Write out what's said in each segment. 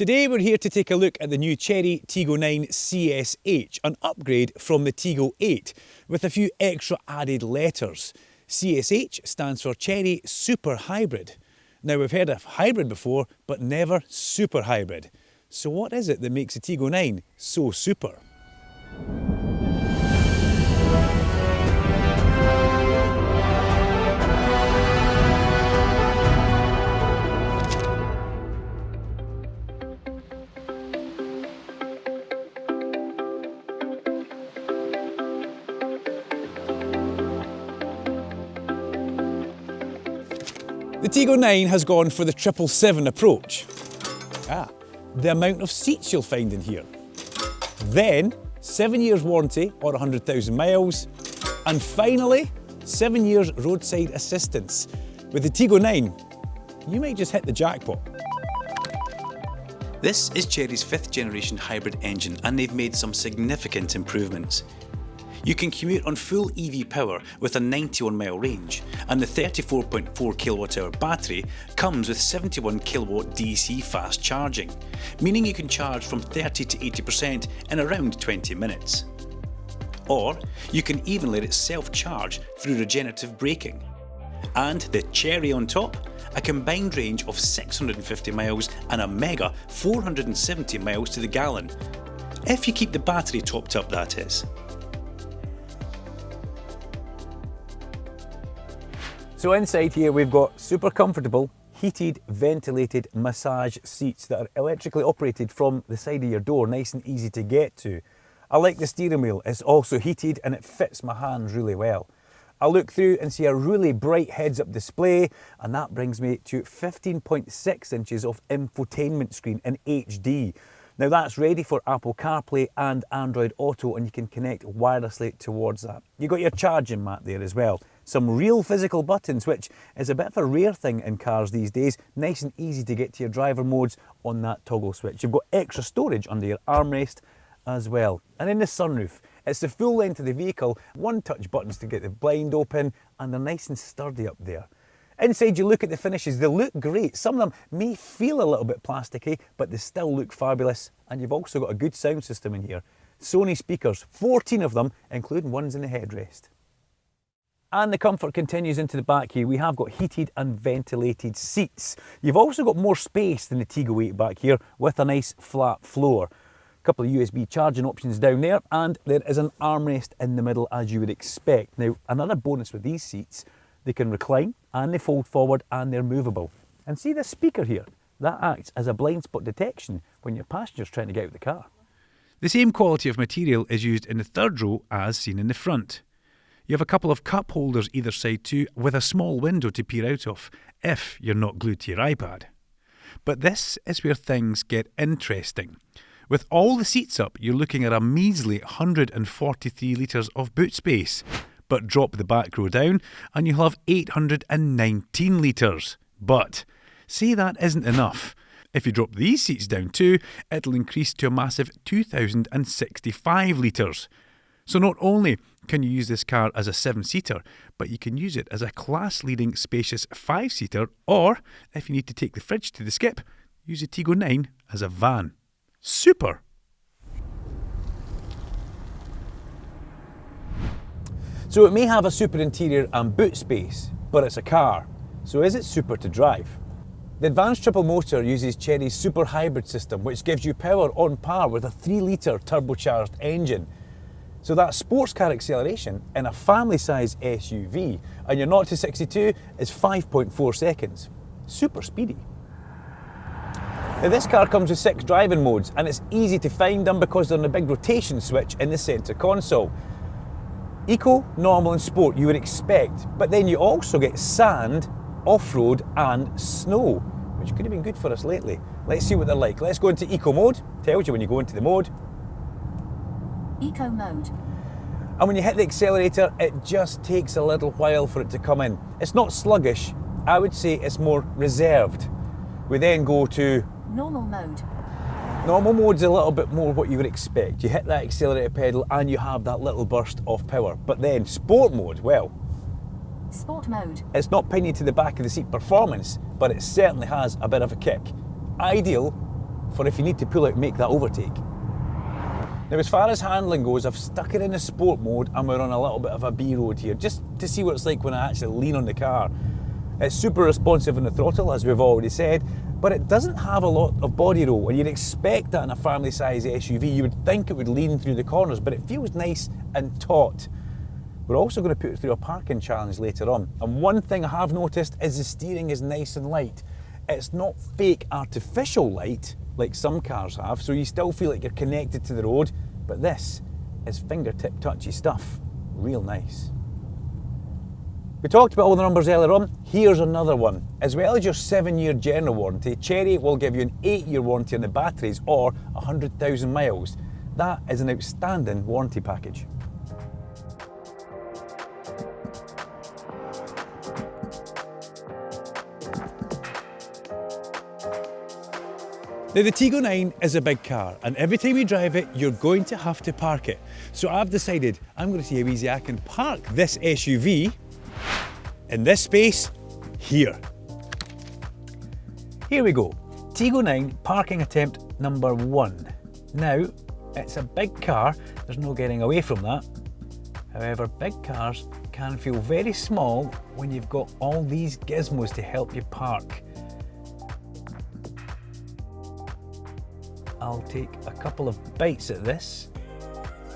Today we're here to take a look at the new Chery TIGGO 9 CSH, an upgrade from the TIGGO 8 with a few extra added letters. CSH stands for Chery Super Hybrid. Now we've heard of hybrid before, but never super hybrid. So what is it that makes the TIGGO 9 so super? The TIGGO 9 has gone for the 777 approach. The amount of seats you'll find in here. Then, 7 years warranty or 100,000 miles. And finally, 7 years roadside assistance. With the TIGGO 9, you might just hit the jackpot. This is Chery's 5th generation hybrid engine and they've made some significant improvements. You can commute on full EV power with a 91 mile range, and the 34.4 kWh battery comes with 71 kW DC fast charging, meaning you can charge from 30 to 80% in around 20 minutes. Or you can even let it self-charge through regenerative braking. And the cherry on top, a combined range of 650 miles and a mega 470 miles to the gallon. If you keep the battery topped up, that is. So inside here we've got super comfortable, heated, ventilated massage seats that are electrically operated from the side of your door, nice and easy to get to. I like the steering wheel, it's also heated and it fits my hands really well. I look through and see a really bright heads-up display, and that brings me to 15.6 inches of infotainment screen in HD. Now that's ready for Apple CarPlay and Android Auto, and you can connect wirelessly towards that. You've got your charging mat there as well. Some real physical buttons, which is a bit of a rare thing in cars these days. Nice and easy to get to your driver modes on that toggle switch. You've got extra storage under your armrest as well. And in the sunroof, it's the full length of the vehicle, one-touch buttons to get the blind open, and they're nice and sturdy up there. Inside you look at the finishes, they look great. Some of them may feel a little bit plasticky, but they still look fabulous. And you've also got a good sound system in here. Sony speakers, 14 of them, including ones in the headrest. And the comfort continues into the back here. We have got heated and ventilated seats. You've also got more space than the TIGGO 8 back here with a nice flat floor. A couple of USB charging options down there, and there is an armrest in the middle as you would expect. Now, another bonus with these seats, they can recline and they fold forward and they're movable. And see this speaker here? That acts as a blind spot detection when your passenger's trying to get out of the car. The same quality of material is used in the third row as seen in the front. You have a couple of cup holders either side too, with a small window to peer out of, if you're not glued to your iPad. But this is where things get interesting. With all the seats up, you're looking at a measly 143 litres of boot space. But drop the back row down and you'll have 819 litres. But say that isn't enough. If you drop these seats down too, it'll increase to a massive 2,065 litres. So not only can you use this car as a 7-seater, but you can use it as a class-leading spacious 5-seater, or if you need to take the fridge to the skip, use the TIGGO 9 as a van. Super! So it may have a super interior and boot space, but it's a car. So is it super to drive? The advanced triple motor uses Chery's super hybrid system, which gives you power on par with a 3-litre turbocharged engine. So that's sports car acceleration in a family-size SUV, and your 0 to 62 is 5.4 seconds. Super speedy. Now this car comes with 6 driving modes, and it's easy to find them because they're on a big rotation switch in the centre console. Eco, normal and sport you would expect, but then you also get sand, off-road and snow, which could have been good for us lately. Let's see what they're like. Let's go into Eco mode. Tells you when you go into the mode. Eco mode. And when you hit the accelerator, it just takes a little while for it to come in. It's not sluggish, I would say it's more reserved. We then go to normal mode. Normal mode's a little bit more what you would expect. You hit that accelerator pedal and you have that little burst of power. But then sport mode, well, sport mode. It's not pinning to the back of the seat performance, but it certainly has a bit of a kick. Ideal for if you need to pull out and make that overtake. Now, as far as handling goes, I've stuck it in a sport mode and we're on a little bit of a B road here, just to see what it's like when I actually lean on the car. It's super responsive in the throttle, as we've already said, but it doesn't have a lot of body roll, and you'd expect that in a family size SUV. You would think it would lean through the corners, but it feels nice and taut. We're also going to put it through a parking challenge later on, and one thing I have noticed is the steering is nice and light. It's not fake artificial light like some cars have, so you still feel like you're connected to the road, but this is fingertip touchy stuff. Real nice. We talked about all the numbers earlier on. Here's another one. As well as your 7-year general warranty, Chery will give you an 8-year warranty on the batteries or 100,000 miles. That is an outstanding warranty package. Now, the Tiggo 9 is a big car, and every time you drive it, you're going to have to park it. So I've decided I'm going to see how easy I can park this SUV in this space here. Here we go. Tiggo 9 parking attempt number 1. Now, it's a big car, there's no getting away from that. However, big cars can feel very small when you've got all these gizmos to help you park. I'll take a couple of bites at this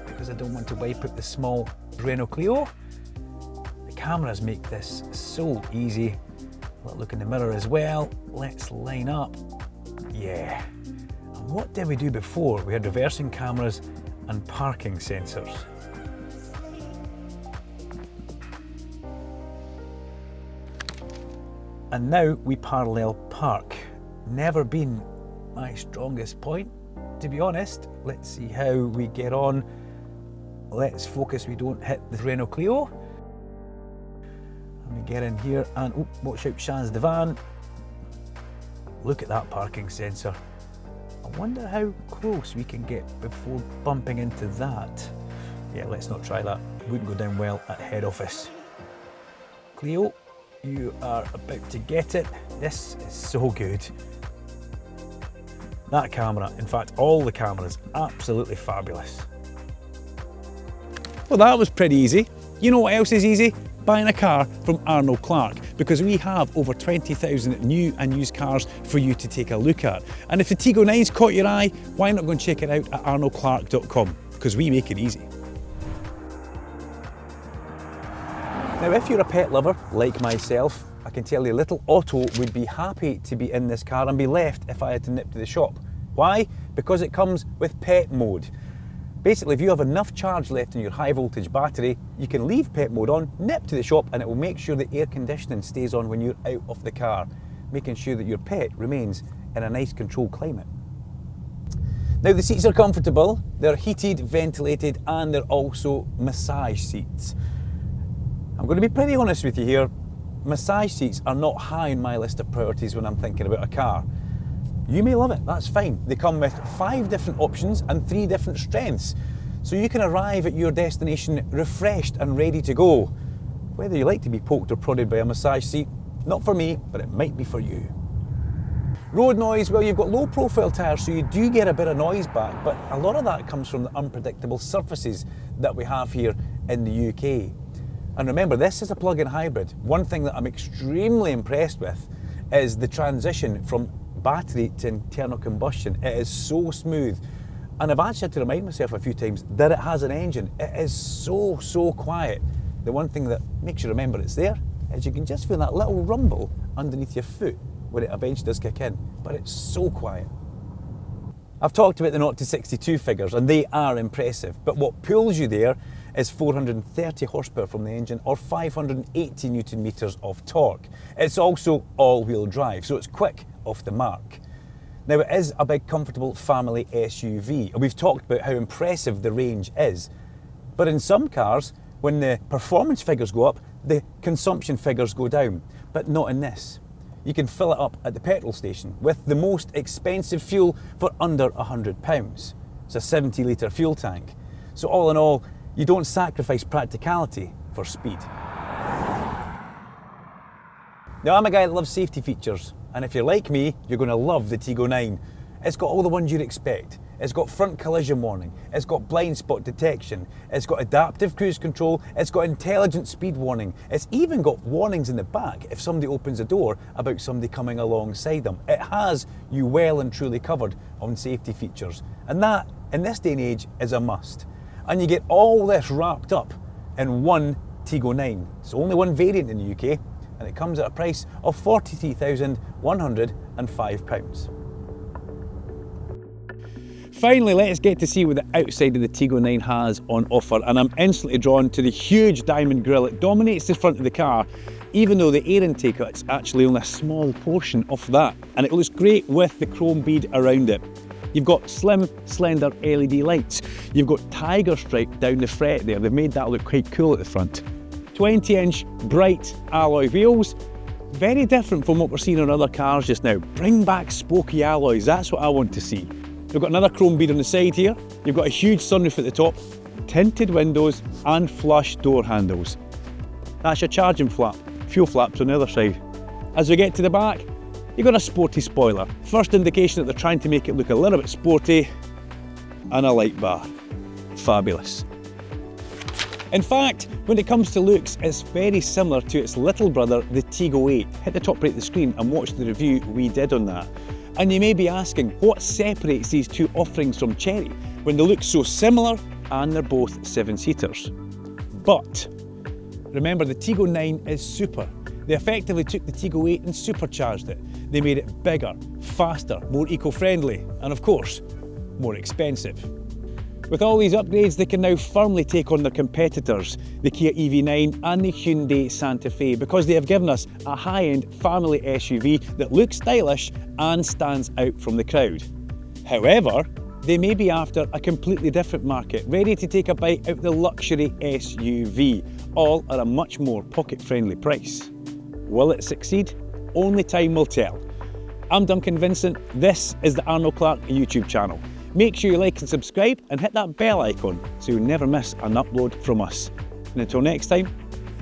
because I don't want to wipe out the small Renault Clio. The cameras make this so easy. Let's look in the mirror as well. Let's line up. Yeah. And what did we do before? We had reversing cameras and parking sensors. And now we parallel park. Never been my strongest point, to be honest. Let's see how we get on. Let's focus we don't hit the Renault Clio. Let me get in here and, oh, watch out, Shan's the van. Look at that parking sensor. I wonder how close we can get before bumping into that. Yeah, let's not try that. Wouldn't go down well at head office. Clio, you are about to get it. This is so good. That camera, in fact all the cameras, absolutely fabulous. Well, that was pretty easy. You know what else is easy? Buying a car from Arnold Clark, because we have over 20,000 new and used cars for you to take a look at. And if the Tiggo 9's caught your eye, why not go and check it out at arnoldclark.com, because we make it easy. Now, if you're a pet lover like myself, I can tell you little Otto would be happy to be in this car and be left if I had to nip to the shop. Why? Because it comes with pet mode. Basically, if you have enough charge left in your high voltage battery, you can leave pet mode on, nip to the shop, and it will make sure the air conditioning stays on when you're out of the car, making sure that your pet remains in a nice controlled climate. Now, the seats are comfortable, they're heated, ventilated, and they're also massage seats. I'm going to be pretty honest with you here. Massage seats are not high on my list of priorities when I'm thinking about a car. You may love it, that's fine. They come with 5 different options and 3 different strengths. So you can arrive at your destination refreshed and ready to go. Whether you like to be poked or prodded by a massage seat, not for me, but it might be for you. Road noise, well, you've got low profile tyres, so you do get a bit of noise back, but a lot of that comes from the unpredictable surfaces that we have here in the UK. And remember, this is a plug-in hybrid. One thing that I'm extremely impressed with is the transition from battery to internal combustion. It is so smooth. And I've actually had to remind myself a few times that it has an engine. It is so quiet. The one thing that makes you remember it's there is you can just feel that little rumble underneath your foot when it eventually does kick in. But it's so quiet. I've talked about the 0 to 62 figures, and they are impressive. But what pulls you there is 430 horsepower from the engine or 580 newton meters of torque. It's also all-wheel drive, so it's quick off the mark. Now, it is a big, comfortable family SUV, and we've talked about how impressive the range is. But in some cars, when the performance figures go up, the consumption figures go down, but not in this. You can fill it up at the petrol station with the most expensive fuel for under £100. It's a 70-litre fuel tank. So all in all, you don't sacrifice practicality for speed. Now, I'm a guy that loves safety features, and if you're like me, you're going to love the Tiggo 9. It's got all the ones you'd expect. It's got front collision warning, it's got blind spot detection, it's got adaptive cruise control, it's got intelligent speed warning, it's even got warnings in the back if somebody opens a door about somebody coming alongside them. It has you well and truly covered on safety features, and that, in this day and age, is a must. And you get all this wrapped up in one Tiggo 9. It's only one variant in the UK, and it comes at a price of £43,105. Finally, let's get to see what the outside of the Tiggo 9 has on offer, and I'm instantly drawn to the huge diamond grille. It dominates the front of the car, even though the air intake is actually only a small portion of that, and it looks great with the chrome bead around it. You've got slim, slender LED lights. You've got tiger stripe down the fret there. They've made that look quite cool at the front. 20-inch bright alloy wheels. Very different from what we're seeing on other cars just now. Bring back spokey alloys, that's what I want to see. We've got another chrome bead on the side here. You've got a huge sunroof at the top, tinted windows and flush door handles. That's your charging flap. Fuel flaps on the other side. As we get to the back, you've got a sporty spoiler. First indication that they're trying to make it look a little bit sporty, and a light bar. Fabulous. In fact, when it comes to looks, it's very similar to its little brother, the Tiggo 8. Hit the top right of the screen and watch the review we did on that. And you may be asking, what separates these two offerings from Chery when they look so similar and they're both 7-seaters? But remember, the Tiggo 9 is super. They effectively took the Tiggo 8 and supercharged it. They made it bigger, faster, more eco-friendly, and of course, more expensive. With all these upgrades, they can now firmly take on their competitors, the Kia EV9 and the Hyundai Santa Fe, because they have given us a high-end family SUV that looks stylish and stands out from the crowd. However, they may be after a completely different market, ready to take a bite out of the luxury SUV, all at a much more pocket-friendly price. Will it succeed? Only time will tell. I'm Duncan Vincent, this is the Arnold Clark YouTube channel. Make sure you like and subscribe and hit that bell icon so you'll never miss an upload from us. And until next time,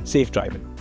safe driving.